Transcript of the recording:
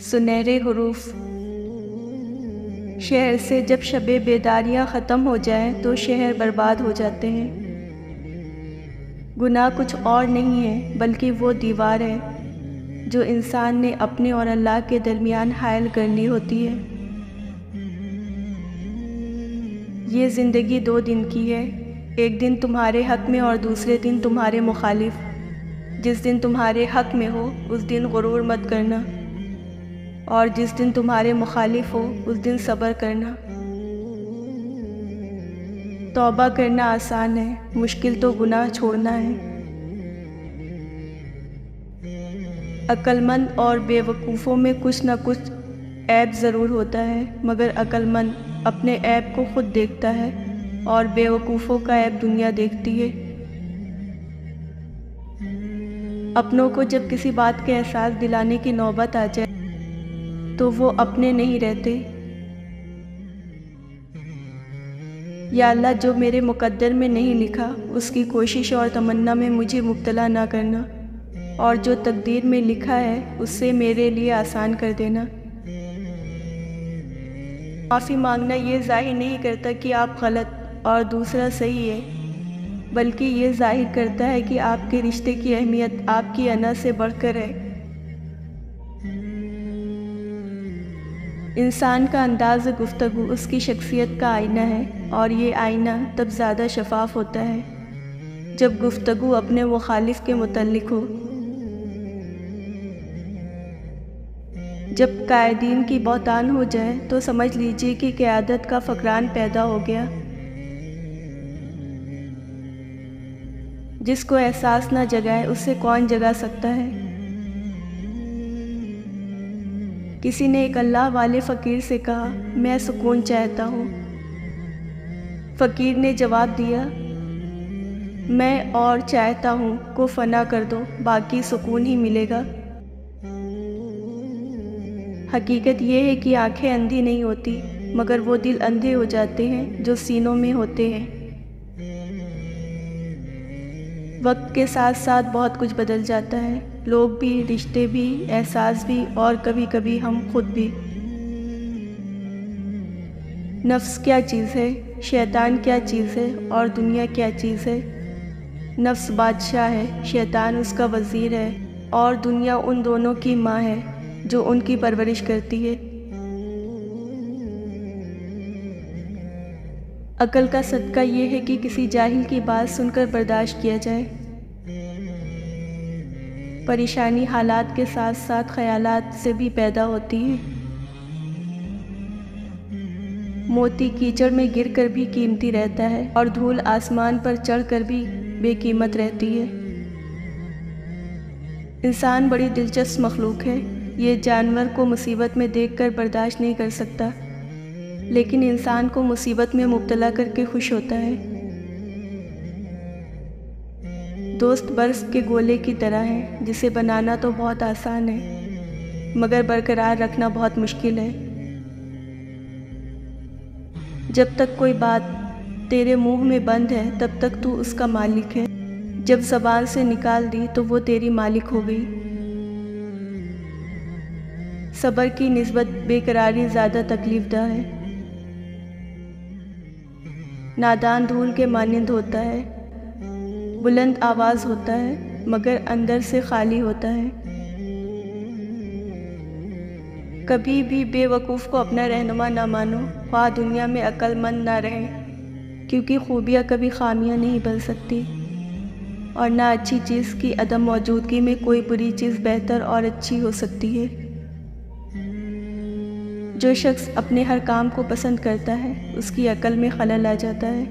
सुनहरे हुरूफ। शहर से जब शबे बेदारियाँ ख़त्म हो जाएं तो शहर बर्बाद हो जाते हैं। गुनाह कुछ और नहीं है बल्कि वो दीवार है जो इंसान ने अपने और अल्लाह के दरमियान हायल कर ली होती है। ये ज़िंदगी 2 दिन की है, एक दिन तुम्हारे हक़ में और दूसरे दिन तुम्हारे मुखालिफ। जिस दिन तुम्हारे हक़ में हो उस दिन गुरूर मत करना, और जिस दिन तुम्हारे मुखालिफ हो उस दिन सब्र करना। तौबा करना आसान है, मुश्किल तो गुनाह छोड़ना है। अक्लमंद और बेवकूफ़ों में कुछ न कुछ ऐब ज़रूर होता है, मगर अक्लमंद अपने ऐब को खुद देखता है और बेवकूफ़ों का ऐब दुनिया देखती है। अपनों को जब किसी बात के एहसास दिलाने की नौबत आ जाए तो वो अपने नहीं रहते। या अल्लाह, जो मेरे मुक़द्दर में नहीं लिखा उसकी कोशिश और तमन्ना में मुझे मुब्तला ना करना, और जो तकदीर में लिखा है उससे मेरे लिए आसान कर देना। माफ़ी मांगना ये ज़ाहिर नहीं करता कि आप गलत और दूसरा सही है, बल्कि ये ज़ाहिर करता है कि आपके रिश्ते की अहमियत आपकी अना से बढ़कर है। इंसान का अंदाज़ गुफ्तगू उसकी शख्सियत का आईना है, और ये आईना तब ज़्यादा शफाफ होता है जब गुफ्तगू अपने मुखालिफ के मुतल्लिक हो। जब कायदीन की बहतान हो जाए तो समझ लीजिए कि क़यादत का फ़करान पैदा हो गया। जिसको एहसास न जगाए उससे कौन जगा सकता है। किसी ने एक अल्लाह वाले फ़कीर से कहा, मैं सुकून चाहता हूँ। फ़कीर ने जवाब दिया, मैं और चाहता हूँ को फ़ना कर दो, बाकी सुकून ही मिलेगा। हकीकत ये है कि आंखें अंधी नहीं होती, मगर वो दिल अंधे हो जाते हैं जो सीनों में होते हैं। वक्त के साथ साथ बहुत कुछ बदल जाता है, लोग भी, रिश्ते भी, एहसास भी, और कभी कभी हम खुद भी। नफ्स क्या चीज़ है, शैतान क्या चीज़ है, और दुनिया क्या चीज़ है। नफ्स बादशाह है, शैतान उसका वज़ीर है, और दुनिया उन दोनों की माँ है जो उनकी परवरिश करती है। अक्ल का सदका ये है कि किसी जाहिल की बात सुनकर बर्दाश्त किया जाए। परेशानी हालात के साथ साथ ख़यालात से भी पैदा होती है। मोती कीचड़ में गिरकर भी कीमती रहता है, और धूल आसमान पर चढ़कर भी बेकीमत रहती है। इंसान बड़ी दिलचस्प मखलूक है। ये जानवर को मुसीबत में देखकर बर्दाश्त नहीं कर सकता, लेकिन इंसान को मुसीबत में मुब्तला करके खुश होता है। दोस्त बर्फ़ के गोले की तरह है, जिसे बनाना तो बहुत आसान है, मगर बरकरार रखना बहुत मुश्किल है। जब तक कोई बात तेरे मुंह में बंद है तब तक तू उसका मालिक है, जब ज़बान से निकाल दी तो वो तेरी मालिक हो गई। सब्र की निस्बत बेकरारी ज़्यादा तकलीफ़दा है। नादान धूल के मानिंद होता है, बुलंद आवाज़ होता है, मगर अंदर से खाली होता है। कभी भी बेवकूफ़ को अपना रहनुमा ना मानो, ख्वाह दुनिया में अक्लमंद ना रहे, क्योंकि खूबियाँ कभी खामियाँ नहीं बन सकती, और ना अच्छी चीज़ की अदम मौजूदगी में कोई बुरी चीज़ बेहतर और अच्छी हो सकती है। जो शख्स अपने हर काम को पसंद करता है उसकी अक्ल में खलल आ जाता है।